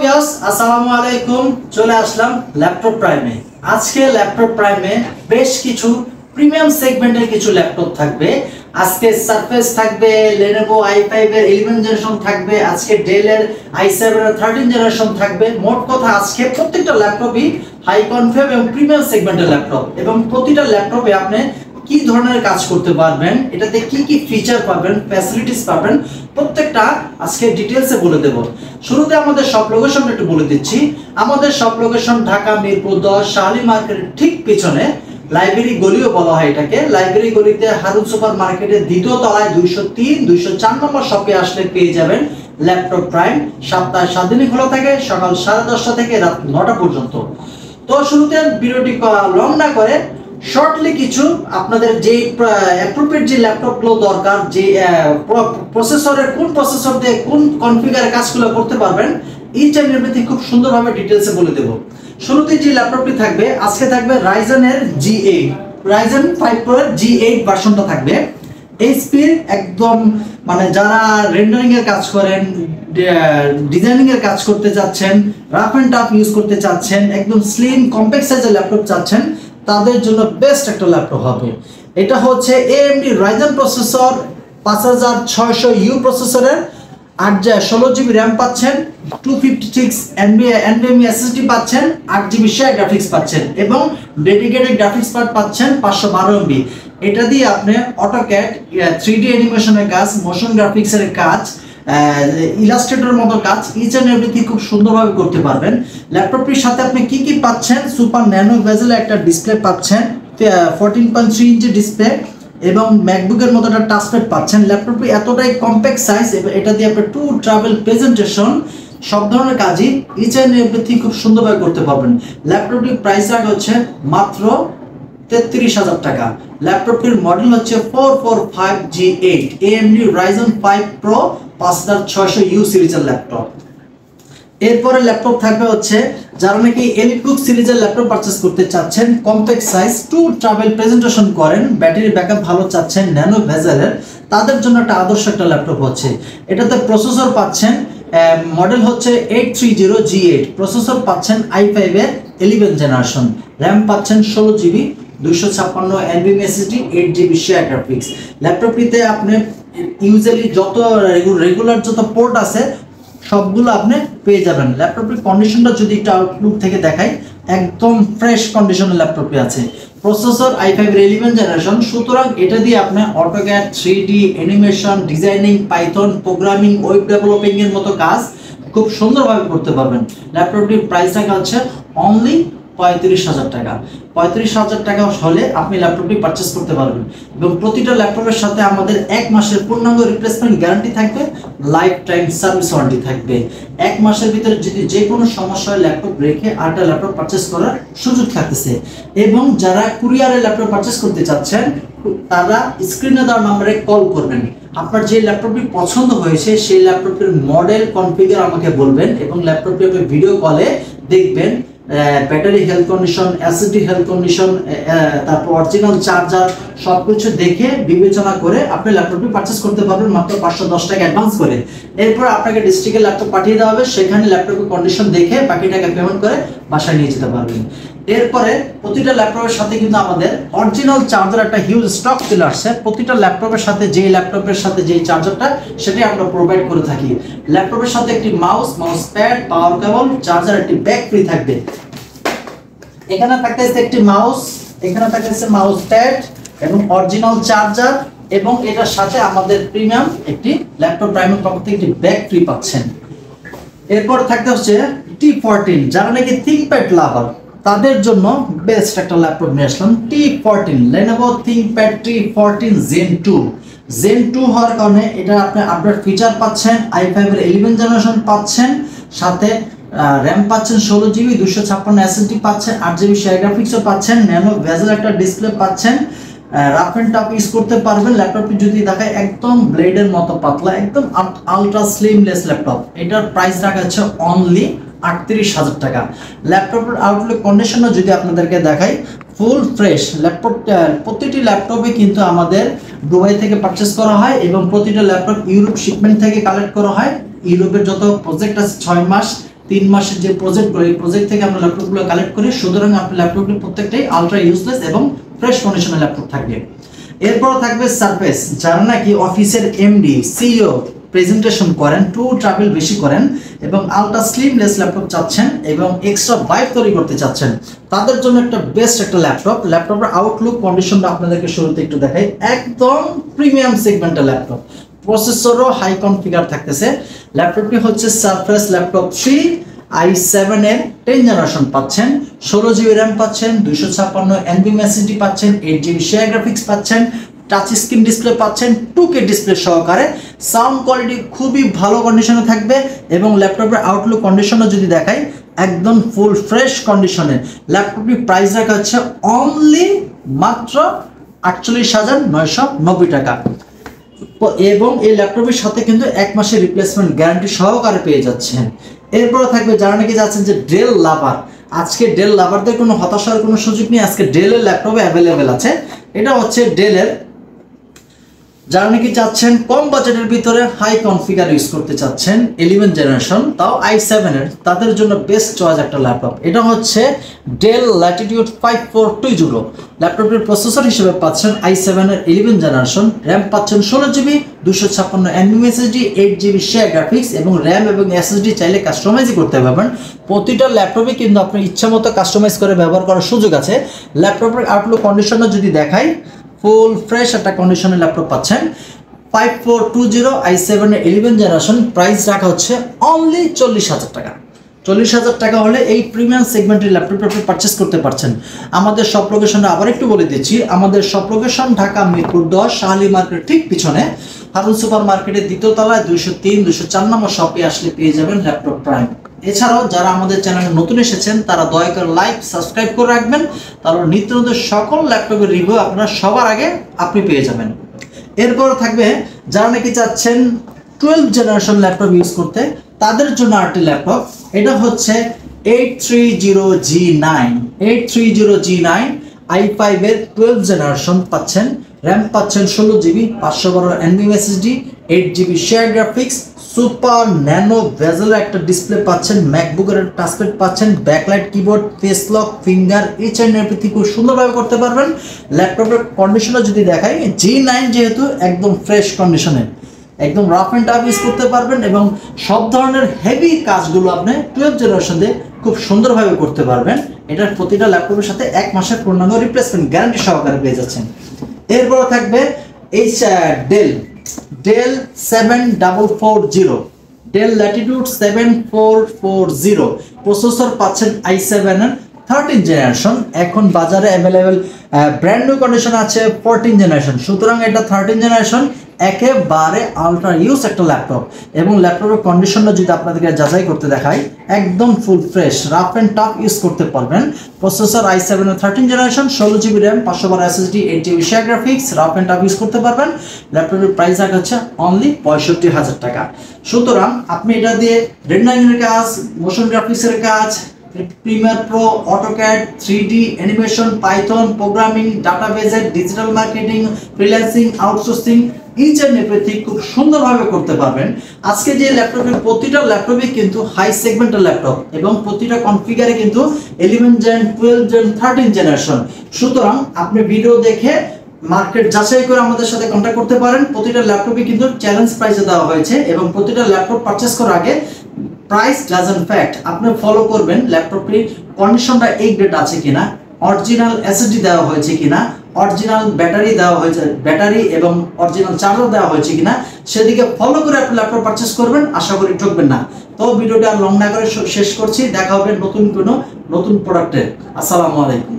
Viewers আসসালামু আলাইকুম, চলে আসলাম ল্যাপটপ প্রাইমে। আজকে ল্যাপটপ প্রাইমে বেশ কিছু প্রিমিয়াম সেগমেন্টের কিছু ল্যাপটপ থাকবে। আজকে সারফেস থাকবে, Lenovo i5 এর 11 জেনারেশন থাকবে, আজকে ডেল এর i7 এর 13 জেনারেশন থাকবে। মোট কথা আজকে প্রত্যেকটা ল্যাপটপই হাই কনফিগ এবং প্রিমিয়াম সেগমেন্টের ল্যাপটপ, এবং প্রতিটা ল্যাপটপে আপনি কি ধরনের কাজ করতে পারবেন, এটাতে কি কি ফিচার পাবেন, ফ্যাসিলিটিস পাবেন, প্রত্যেকটা আজকে ডিটেইলসে বলে দেব। শুরুতে আমাদের শপ লোকেশনটা একটু বলে দিচ্ছি। আমাদের শপ লোকেশন ঢাকা মিরপুর 10 শাহলী মার্কেটের ঠিক পিছনে লাইব্রেরি গলিও বলা হয় এটাকে। লাইব্রেরি গলিতে হারুন সুপার মার্কেটের দ্বিতীয় তলায় 203 204 নম্বর শপে আসলে পেয়ে যাবেন ল্যাপটপ প্রাইম। সপ্তাহে 7 দিনই খোলা থাকে, সকাল 10:30 থেকে রাত 9টা পর্যন্ত। তো শুরুতে ভিডিওটি লং না করে শর্টলি কিছু আপনাদের যে অ্যাপ্রোপ্রিয়েট যে ল্যাপটপগুলো দরকার, যে প্রসেসরের কোন প্রসেসর দিয়ে কোন কনফিগারে কাজগুলো করতে পারবেন, ইচ এন্ড এভরিথিং খুব সুন্দরভাবে ডিটেইলসে বলে দেব। শুরুতে যে ল্যাপটপটি থাকবে আজকে থাকবে Ryzen এর G8, Ryzen 5 Pro এর G8 ভার্সনটা থাকবে। এইচপির একদম মানে যারা রেন্ডারিং এর কাজ করেন, ডিজাইনিং এর কাজ করতে চাচ্ছেন, রাফ এন্ড টাফ ইউজ করতে চাচ্ছেন, একদম স্লিম কম্প্যাক্ট সাইজের ল্যাপটপ চাচ্ছেন, তাদের জন্য বেস্ট একটা ল্যাপটপ হবে। এটা হচ্ছে AMD Ryzen প্রসেসর 5600U প্রসেসরের, 16GB RAM পাচ্ছেন, 256 NVMe SSD পাচ্ছেন, 8GB শেয়ার গ্রাফিক্স পাচ্ছেন, এবং ডেডিকেটেড গ্রাফিক্স কার্ড পাচ্ছেন 512MB। এটা দিয়ে আপনি অটোক্যাড, 3D অ্যানিমেশনের কাজ, মোশন গ্রাফিক্সের কাজ, ইলাস্ট্রেটরের মতো কাজ, ইচ এন্ড এভরিথিং খুব সুন্দরভাবে করতে পারবেন। ল্যাপটপটির সাথে আপনি কি কি পাচ্ছেন, সুপার ন্যানো বেজেল একটা ডিসপ্লে পাচ্ছেন, 14.3 ইঞ্চি ডিসপ্লে, এবং ম্যাকবুকের মতো একটা টাচপ্যাড পাচ্ছেন। ল্যাপটপটি এতটাই কম্প্যাক্ট সাইজ, এটা দিয়ে আপনি টু ট্রাভেল প্রেজেন্টেশন সব ধরনের কাজই ইচ এন্ড এভরিথিং খুব সুন্দরভাবে করতে পারবেন। ল্যাপটপটির প্রাইস রাখা হচ্ছে মাত্র 33,000 টাকা। ল্যাপটপটির মডেল হচ্ছে 445G8 AMD Ryzen 5 Pro 5600U সিরিজের ল্যাপটপ। এরপরে ল্যাপটপ থাকবে হচ্ছে যারা নাকি এলিটবুক সিরিজের ল্যাপটপ পারচেজ করতে চাচ্ছেন, compact size, to travel presentation করেন, ব্যাটারি ব্যাকআপ ভালো চাচ্ছেন, ন্যানো ভেজেলের, তাদের জন্য একটা আদর্শ একটা ল্যাপটপ হচ্ছে। এটাতে প্রসেসর পাচ্ছেন, মডেল হচ্ছে 830G8, প্রসেসর পাচ্ছেন i5 এর 11 জেনারেশন, র্যাম পাচ্ছেন 16GB, 256 NVMe SSD, 8GB share graphics. ল্যাপটপটিতে আপনি ইউজুয়ালি যত রেগুলার যত পোর্ট আছে সবগুলো আপনি পেয়ে যাবেন। ল্যাপটপের কন্ডিশনটা যদি একটু আউটলুক থেকে দেখাই, একদম ফ্রেশ কন্ডিশনের ল্যাপটপে আছে। প্রসেসর i5 এর 11 জেনারেশন, সুতরাং এটা দিয়ে আপনি AutoCAD, 3D animation, designing, Python programming, web developing এর মতো কাজ খুব সুন্দরভাবে করতে পারবেন। ল্যাপটপটির প্রাইস রাখা হচ্ছে অনলি 35,000 টাকা। 35,000 টাকা হলে আপনি ল্যাপটপটি পারচেস করতে পারবেন, এবং প্রতিটা ল্যাপটপের সাথে আমাদের 1 মাসের পূর্ণাঙ্গ রিপ্লেসমেন্ট গ্যারান্টি থাকবে, লাইফ টাইম সার্ভিস ওয়ারেন্টি থাকবে। 1 মাসের ভিতরে যদি যে কোনো সমস্যা হয় ল্যাপটপ রেখে আরেকটা ল্যাপটপ পারচেস করার সুযোগ থাকতেছে। এবং যারা কুরিয়ারে ল্যাপটপ পারচেস করতে চাচ্ছেন, তারা স্ক্রিনে দেওয়া নম্বরে কল করবেন। আপনার যে ল্যাপটপটি পছন্দ হয়েছে সেই ল্যাপটপের মডেল, কনফিগার আমাকে বলবেন, এবং ল্যাপটপটি আপনি ভিডিও কলে দেখবেন, battery health condition, অ্যাসিডি health condition, তারপর অরিজিনাল চার্জার, সবকিছু দেখে বিবেচনা করে আপনি ল্যাপটপটি পারচেস করতে পারবেন মাত্র 510 টাকা অ্যাডভান্স করে। এরপর আপনাকে ডিস্ট্রিক্টে ল্যাপটপ পাঠিয়ে দেওয়া হবে, সেখানে ল্যাপটপের কন্ডিশন দেখে বাকি টাকা পেমেন্ট করে বাসায় নিয়ে যেতে পারবেন। এরপরে প্রতিটা ল্যাপটপের সাথে কিন্তু আমাদের অরিজিনাল চার্জার একটা হিউজ স্টক চলে আসছে। প্রতিটা ল্যাপটপের সাথে ল্যাপটপের সাথে যেই চার্জারটা, সেটাই আমরা প্রোভাইড করে থাকি। ল্যাপটপের সাথে একটি মাউস প্যাড, পাওয়ার কেবল, চার্জার, একটি ব্যাগ ফ্রি থাকবে। এখানে থাকতেছে একটি মাউস, এখানে থাকতেছে মাউস প্যাড এবং অরিজিনাল চার্জার, এবং এটার সাথে আমাদের প্রিমিয়াম একটি ল্যাপটপ প্রাইমের পক্ষ থেকে একটি ব্যাগ ফ্রি পাচ্ছেন। এরপর থাকতে হচ্ছে T14, যারা নাকি থিংকপ্যাড লাভার, তাদের জন্য বেস্ট একটা ল্যাপটপ নিয়ে আসলাম, T14 Lenovo ThinkPad T14 Gen 2। Gen 2 হওয়ার কারণে এটা আপনি আপডেট ফিচার পাচ্ছেন, i5 এর 11 জেনারেশন পাচ্ছেন, সাথে র্যাম পাচ্ছেন 16GB, 256 SSD পাচ্ছেন, 8GB শেয়ার গ্রাফিক্সও পাচ্ছেন, ন্যানো ভেজেল একটা ডিসপ্লে পাচ্ছেন, রাফ এন্ড টাফ ইউজ করতে পারবেন। ল্যাপটপটি যদি দেখায় একদম ব্লেডের মতো পাতলা, একদম আলট্রা স্লিমলেস ল্যাপটপ। এটার প্রাইস রাখা হচ্ছে অনলি 38,000 টাকা। ল্যাপটপের আউটলুক কন্ডিশনও যদি আপনাদেরকে দেখাই, ফুল ফ্রেশ ল্যাপটপ। প্রতিটি ল্যাপটপে কিন্তু আমাদের দুবাই থেকে পারচেস করা হয়, এবং প্রতিটা ল্যাপটপ ইউরোপ শিপমেন্ট থেকে কালেক্ট করা হয়। ইউরোপের যত প্রজেক্ট আছে 6 মাস 3 মাসের যে প্রজেক্টগুলো, এই প্রজেক্ট থেকে আমরা ল্যাপটপগুলো কালেক্ট করি। সুতরাং আপনার ল্যাপটপগুলো প্রত্যেকটাই আলট্রা ইউজলেস এবং ফ্রেশ কন্ডিশনের ল্যাপটপ থাকবে। এরপর থাকবে সারফেস, যারা নাকি অফিসের এমডি সিইও প্রেজেন্টেশন করেন, টু ট্রাভেল বেশি করেন এবং আলট্রা স্লিমলেস ল্যাপটপ চাচ্ছেন এবং এক্সট্রা ভাইব তৈরি করতে চাচ্ছেন, তাদের জন্য একটা বেস্ট একটা ল্যাপটপ। ল্যাপটপের আউটলুক কন্ডিশনটা আপনাদেরকে শুরুতে একটু দেখাই। একদম প্রিমিয়াম সেগমেন্টের ল্যাপটপ, প্রসেসরও হাই কনফিগার থাকতেছে। ল্যাপটপটি হচ্ছে সারফেস ল্যাপটপ 3 i7 এর 10 জেনারেশন পাচ্ছেন, 16 জিবি র্যাম পাচ্ছেন, 256 এনভিএম এসএসডি পাচ্ছেন, 8 জিবি শেয়ার গ্রাফিক্স পাচ্ছেন, টাচ স্ক্রিন ডিসপ্লে পাচ্ছেন 2K ডিসপ্লে সহকারে। সাউন্ড কোয়ালিটি খুবই ভালো কন্ডিশনে থাকবে এবং ল্যাপটপের আউটলুক কন্ডিশনও যদি দেখাই একদম ফুল ফ্রেশ কন্ডিশনে। ল্যাপটপটির প্রাইস রাখা হচ্ছে অনলি মাত্র 48,990 টাকা এবং এই ল্যাপটপের সাথে কিন্তু 1 মাসের রিপ্লেসমেন্ট গ্যারান্টি সহকারে পেয়ে যাচ্ছেন। এরপর থাকবে যারা নাকি যাচ্ছেন যে ডেল লাভার, আজকে ডেল লাভারদের কোনো হতাশার কোনো সুযোগ নেই, আজকে ডেলের ল্যাপটপে অ্যাভেলেবেল আছে। এটা হচ্ছে ডেলের, যারা নাকি চাচ্ছেন কম বাজেটের ভিতরে হাই কনফিগার ইউজ করতে চাচ্ছেন 11 জেনারেশন, তাও i7 এর, তাদের জন্য বেস্ট চয়েস একটা ল্যাপটপ। এটা হচ্ছে ডেল ল্যাটিটিউড 5420। ল্যাপটপের প্রসেসর হিসেবে পাচ্ছেন i7 এর 11 জেনারেশন, র্যাম পাচ্ছেন 16 GB, 256 NVM SSD, 8 GB shared graphics এবং র্যাম এবং এসএসডি চাইলে কাস্টমাইজই করতে পারবেন। প্রতিটা ল্যাপটপে কিন্তু আপনার ইচ্ছা মতো কাস্টমাইজ করে ব্যবহার করার সুযোগ আছে। ল্যাপটপের আউটলুক কন্ডিশনও যদি দেখাই ফুল ফ্রেশ একটা কন্ডিশনের ল্যাপটপ পাচ্ছেন। 5420 i7 এর 11 জেনারেশন, প্রাইস রাখা হচ্ছে অনলি 40,000 টাকা। 40,000 টাকা হলে এই প্রিমিয়াম সেগমেন্টের ল্যাপটপ আপনি পারচেস করতে পারছেন। আমাদের শপ লোকেশনটা আবার একটু বলে দিচ্ছি। আমাদের shop location Dhaka Mirpur 10 Shah Ali market ঠিক পিছনে হারুন সুপার মার্কেটের দ্বিতীয় তলায় 203 204 নম্বর শপে আসলে পেয়ে যাবেন ল্যাপটপ প্রাইম। এছাড়াও যারা আমাদের চ্যানেলে নতুন এসেছেন তারা দয়া করে লাইক সাবস্ক্রাইব করে রাখবেন, তারপর নিত্য নতুন সকল ল্যাপটপের রিভিউ আপনারা সবার আগে আপনি পেয়ে যাবেন। এরপর থাকবে যারা নাকি চাচ্ছেন 12 জেনারেশন ল্যাপটপ ইউজ করতে, তাদের জন্য আরেকটি ল্যাপটপ। এটা হচ্ছে 830G9 830G9 i5 এর 12 জেনারেশন পাচ্ছেন, র্যাম পাচ্ছেন 16 GB, 512 NVM SSD, 8 GB shared graphics, super nano bezel একটা ডিসপ্লে পাচ্ছেন, ম্যাকবুকের টাচপ্যাড পাচ্ছেন, backlight keyboard, face lock, finger each and everything খুব সুন্দরভাবে করতে পারবেন। ল্যাপটপের কন্ডিশনও যদি দেখাই, G9 যেহেতু একদম ফ্রেশ কন্ডিশনে, একদম রাফ অ্যান্ড টাফ ইউজ করতে পারবেন এবং সব ধরনের হেভি কাজগুলো আপনি 12 জেনারেশন দিয়ে খুব সুন্দরভাবে করতে পারবেন। এটার প্রতিটা ল্যাপটপের সাথে 1 মাসের পূর্ণাঙ্গ রিপ্লেসমেন্ট গ্যারান্টি সহকারে পেয়ে যাচ্ছেন। এরপর থাকবে এই ডেল 7440 ডেল ল্যাটিটিউড 7440, প্রসেসর পাচ্ছেন i7 এর 13 জেনারেশন, এখন বাজারে অ্যাভেলেবেল ব্র্যান্ড নিউ কন্ডিশন আছে 14 জেনারেশন। সুতরাং এটা 13 জেনারেশন, একেবারে আলট্রা ইউজ একটা ল্যাপটপ এবং ল্যাপটপের কন্ডিশনটা যদি আপনাদেরকে যাচাই করতে দেখাই একদম full fresh, rough and tough use করতে পারবেন। প্রসেসর i7 এর 13 generation, 16 GB RAM, 512 SSD, 8 GB shared graphics, rough and tough use করতে পারবেন। ল্যাপটপের প্রাইস রাখা হচ্ছে অনলি 65,000 টাকা। সুতরাং আপনি এটা দিয়ে রেন্ডারিং এর কাজ, মোশন গ্রাফিক্সের কাজ, Premiere Pro, AutoCAD, 3D animation, Python programming, ডাটাবেজের digital marketing, freelancing, outsourcing each and everything খুব সুন্দরভাবে করতে পারবেন। আজকে যে ল্যাপটপের প্রতিটা ল্যাপটপে কিন্তু হাই সেগমেন্টের ল্যাপটপ এবং প্রতিটা কনফিগারে কিন্তু 11 জেন, 12 জেন, 13 জেনারেশন। সুতরাং আপনি ভিডিও দেখে মার্কেট যাচাই করে আমাদের সাথে কন্ট্যাক্ট করতে পারেন। প্রতিটা ল্যাপটপে কিন্তু চ্যালেঞ্জ প্রাইসে দেওয়া হয়েছে এবং প্রতিটা ল্যাপটপ পারচেস করার আগে প্রাইস ডাজন্ট ফ্যাক্ট আপনি ফলো করবেন ল্যাপটপটির কন্ডিশনটা এই গ্রেড আছে কিনা, অরিজিনাল এসএসডি দেওয়া হয়েছে কিনা, অরিজিনাল ব্যাটারি দেওয়া হয়েছে, ব্যাটারি এবং অরিজিনাল চার্জার দেওয়া হয়েছে কিনা, সেদিকে ফলো করে আপনি ল্যাপটপ পারচেস করবেন, আশা করি ঠকবেন না। তো ভিডিওটা আর লং না করে শেষ করছি, দেখা হবে নতুন কোনো নতুন প্রোডাক্টের। আসসালামু আলাইকুম।